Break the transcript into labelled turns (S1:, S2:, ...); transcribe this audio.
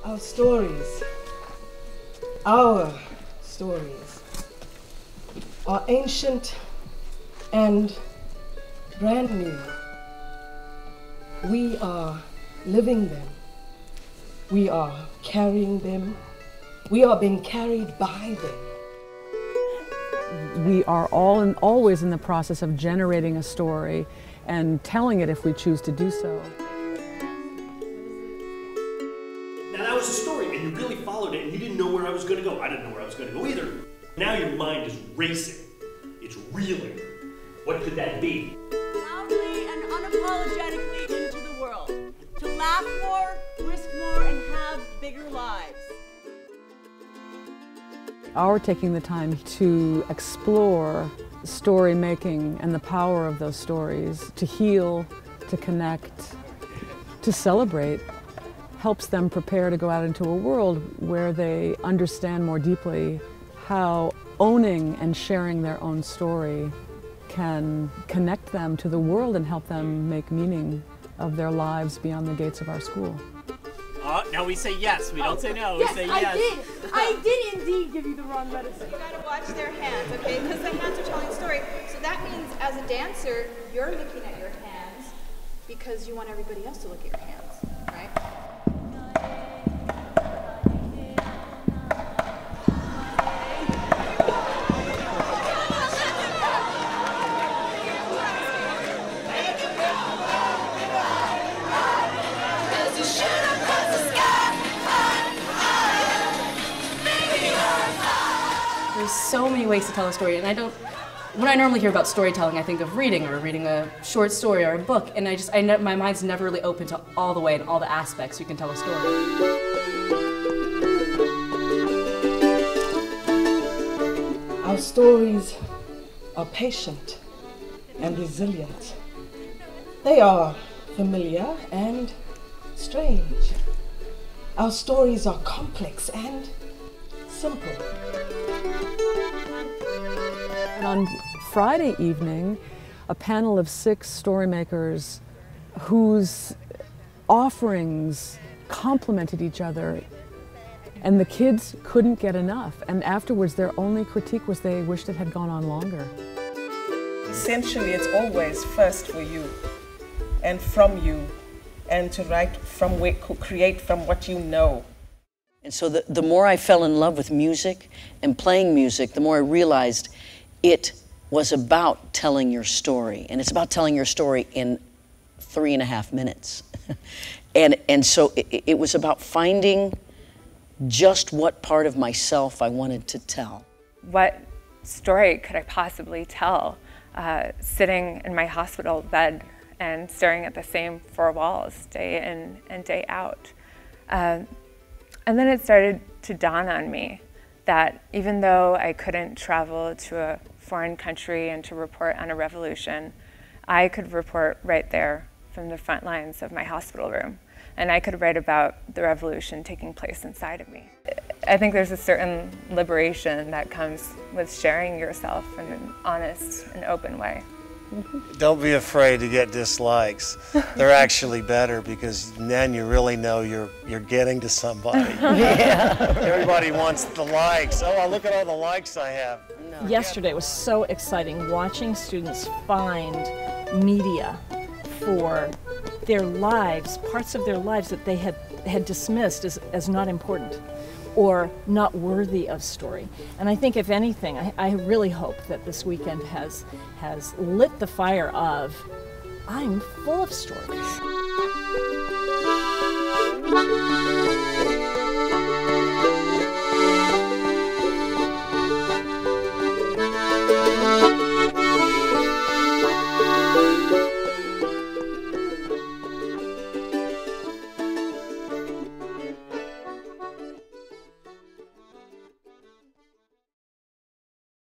S1: Our stories, our stories, are ancient and brand new. We are living them. We are carrying them. We are being carried by them.
S2: We are always in the process of generating a story and telling it if we choose to do so.
S3: Now that was a story, and you really followed it, and you didn't know where I was going to go. I didn't know where I was going to go either. Now your mind is racing. It's reeling. What could that be?
S4: Loudly and unapologetically into the world. To laugh more, risk more, and have bigger lives.
S2: Our taking the time to explore story making and the power of those stories, to heal, to connect, to celebrate, helps them prepare to go out into a world where they understand more deeply how owning and sharing their own story can connect them to the world and help them make meaning of their lives beyond the gates of our school.
S5: Now we say yes, we don't say no,
S6: Yes,
S5: we say yes.
S6: I did indeed give you the wrong medicine.
S7: You gotta watch their hands, okay? Because the hands are telling a story. So that means as a dancer, you're looking at your hands because you want everybody else to look at your hands, right?
S8: There's so many ways to tell a story, and when I normally hear about storytelling, I think of reading a short story or a book, and my mind's never really open to all the way and all the aspects you can tell a story.
S1: Our stories are patient and resilient. They are familiar and strange. Our stories are complex and simple.
S2: And on Friday evening, a panel of 6 storymakers whose offerings complemented each other, and the kids couldn't get enough. And afterwards, their only critique was they wished it had gone on longer.
S9: Essentially, it's always first for you and from you, and to create from what you know.
S10: And so the more I fell in love with music and playing music, the more I realized it was about telling your story. And it's about telling your story in 3.5 minutes. and so it was about finding just what part of myself I wanted to tell.
S11: What story could I possibly tell sitting in my hospital bed and staring at the same 4 walls day in and day out? And then it started to dawn on me that even though I couldn't travel to a foreign country and to report on a revolution, I could report right there from the front lines of my hospital room. And I could write about the revolution taking place inside of me. I think there's a certain liberation that comes with sharing yourself in an honest and open way.
S12: Don't be afraid to get dislikes. They're actually better because then you really know you're getting to somebody.
S10: Yeah.
S12: Everybody wants the likes. Oh, look at all the likes I have.
S6: No. Yesterday was so exciting watching students find media for their lives, parts of their lives that they had dismissed as not important or not worthy of story. And I think if anything, I really hope that this weekend has lit the fire of, I'm full of stories.